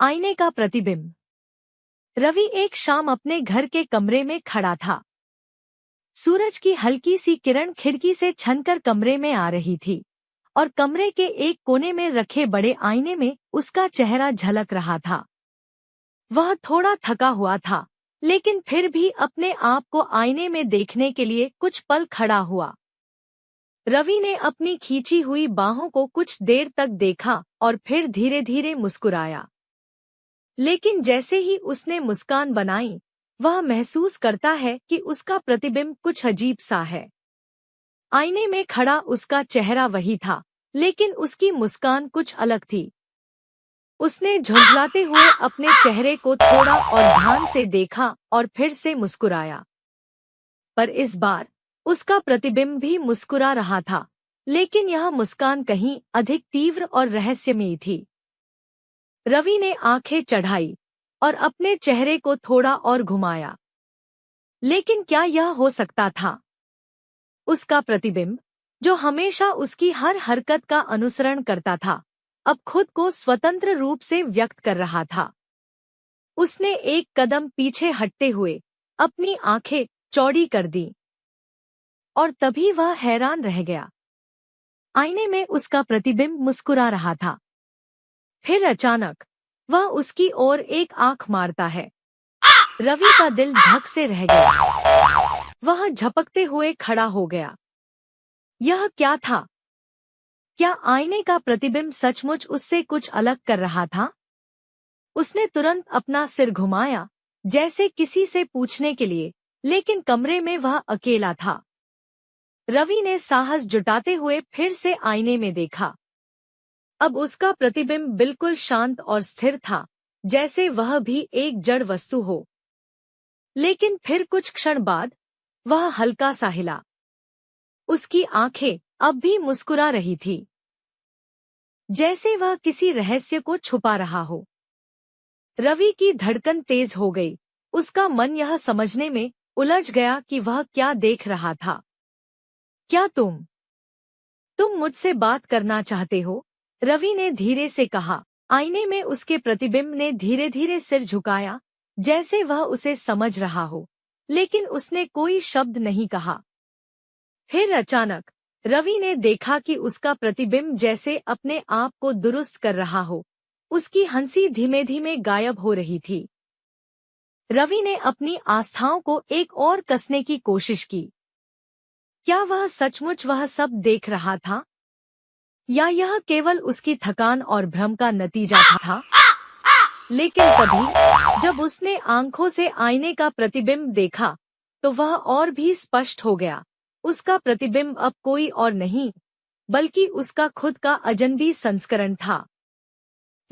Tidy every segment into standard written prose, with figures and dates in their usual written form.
आईने का प्रतिबिंब। रवि एक शाम अपने घर के कमरे में खड़ा था। सूरज की हल्की सी किरण खिड़की से छनकर कमरे में आ रही थी और कमरे के एक कोने में रखे बड़े आईने में उसका चेहरा झलक रहा था। वह थोड़ा थका हुआ था, लेकिन फिर भी अपने आप को आईने में देखने के लिए कुछ पल खड़ा हुआ। रवि ने अपनी खींची हुई बाहों को कुछ देर तक देखा और फिर धीरे धीरे मुस्कुराया। लेकिन जैसे ही उसने मुस्कान बनाई, वह महसूस करता है कि उसका प्रतिबिंब कुछ अजीब सा है। आईने में खड़ा उसका चेहरा वही था, लेकिन उसकी मुस्कान कुछ अलग थी। उसने झुंझलाते हुए अपने चेहरे को थोड़ा और ध्यान से देखा और फिर से मुस्कुराया। पर इस बार उसका प्रतिबिंब भी मुस्कुरा रहा था, लेकिन यह मुस्कान कहीं अधिक तीव्र और रहस्यमयी थी। रवि ने आंखें चढ़ाई और अपने चेहरे को थोड़ा और घुमाया। लेकिन क्या यह हो सकता था? उसका प्रतिबिंब, जो हमेशा उसकी हर हरकत का अनुसरण करता था, अब खुद को स्वतंत्र रूप से व्यक्त कर रहा था। उसने एक कदम पीछे हटते हुए अपनी आंखें चौड़ी कर दी और तभी वह हैरान रह गया। आईने में उसका प्रतिबिंब मुस्कुरा रहा था। फिर अचानक वह उसकी ओर एक आंख मारता है। रवि का दिल धक से रह गया। वह झपकते हुए खड़ा हो गया। यह क्या था? क्या आईने का प्रतिबिंब सचमुच उससे कुछ अलग कर रहा था? उसने तुरंत अपना सिर घुमाया, जैसे किसी से पूछने के लिए, लेकिन कमरे में वह अकेला था। रवि ने साहस जुटाते हुए फिर से आईने में देखा। अब उसका प्रतिबिंब बिल्कुल शांत और स्थिर था, जैसे वह भी एक जड़ वस्तु हो। लेकिन फिर कुछ क्षण बाद वह हल्का सा हिला। उसकी आंखें अब भी मुस्कुरा रही थी, जैसे वह किसी रहस्य को छुपा रहा हो। रवि की धड़कन तेज हो गई। उसका मन यह समझने में उलझ गया कि वह क्या देख रहा था। क्या तुम मुझसे बात करना चाहते हो? रवि ने धीरे से कहा। आईने में उसके प्रतिबिंब ने धीरे धीरे सिर झुकाया, जैसे वह उसे समझ रहा हो, लेकिन उसने कोई शब्द नहीं कहा। फिर अचानक रवि ने देखा कि उसका प्रतिबिंब जैसे अपने आप को दुरुस्त कर रहा हो। उसकी हंसी धीमे धीमे गायब हो रही थी। रवि ने अपनी आस्थाओं को एक और कसने की कोशिश की। क्या वह सचमुच वह सब देख रहा था, या यह केवल उसकी थकान और भ्रम का नतीजा था? लेकिन तभी जब उसने आंखों से आईने का प्रतिबिंब देखा, तो वह और भी स्पष्ट हो गया। उसका प्रतिबिंब अब कोई और नहीं, बल्कि उसका खुद का अजनबी संस्करण था।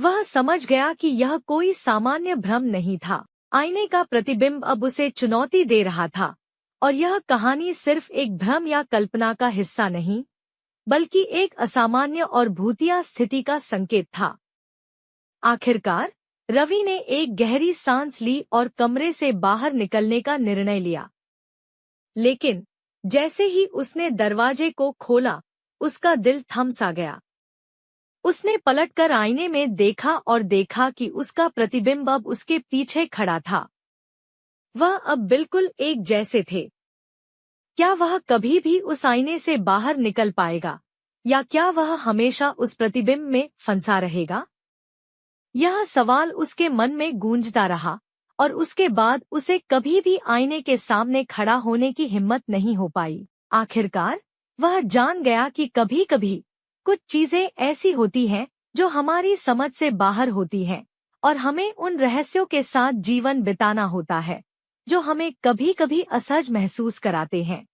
वह समझ गया कि यह कोई सामान्य भ्रम नहीं था। आईने का प्रतिबिंब अब उसे चुनौती दे रहा था, और यह कहानी सिर्फ एक भ्रम या कल्पना का हिस्सा नहीं, बल्कि एक असामान्य और भूतिया स्थिति का संकेत था। आखिरकार रवि ने एक गहरी सांस ली और कमरे से बाहर निकलने का निर्णय लिया। लेकिन जैसे ही उसने दरवाजे को खोला, उसका दिल थम सा गया। उसने पलटकर आईने में देखा और देखा कि उसका प्रतिबिंब अब उसके पीछे खड़ा था। वह अब बिल्कुल एक जैसे थे। क्या वह कभी भी उस आईने से बाहर निकल पाएगा, या क्या वह हमेशा उस प्रतिबिंब में फंसा रहेगा? यह सवाल उसके मन में गूंजता रहा, और उसके बाद उसे कभी भी आईने के सामने खड़ा होने की हिम्मत नहीं हो पाई। आखिरकार वह जान गया कि कभी-कभी कुछ चीजें ऐसी होती हैं जो हमारी समझ से बाहर होती हैं, और हमें उन रहस्यों के साथ जीवन बिताना होता है जो हमें कभी-कभी असहज महसूस कराते हैं।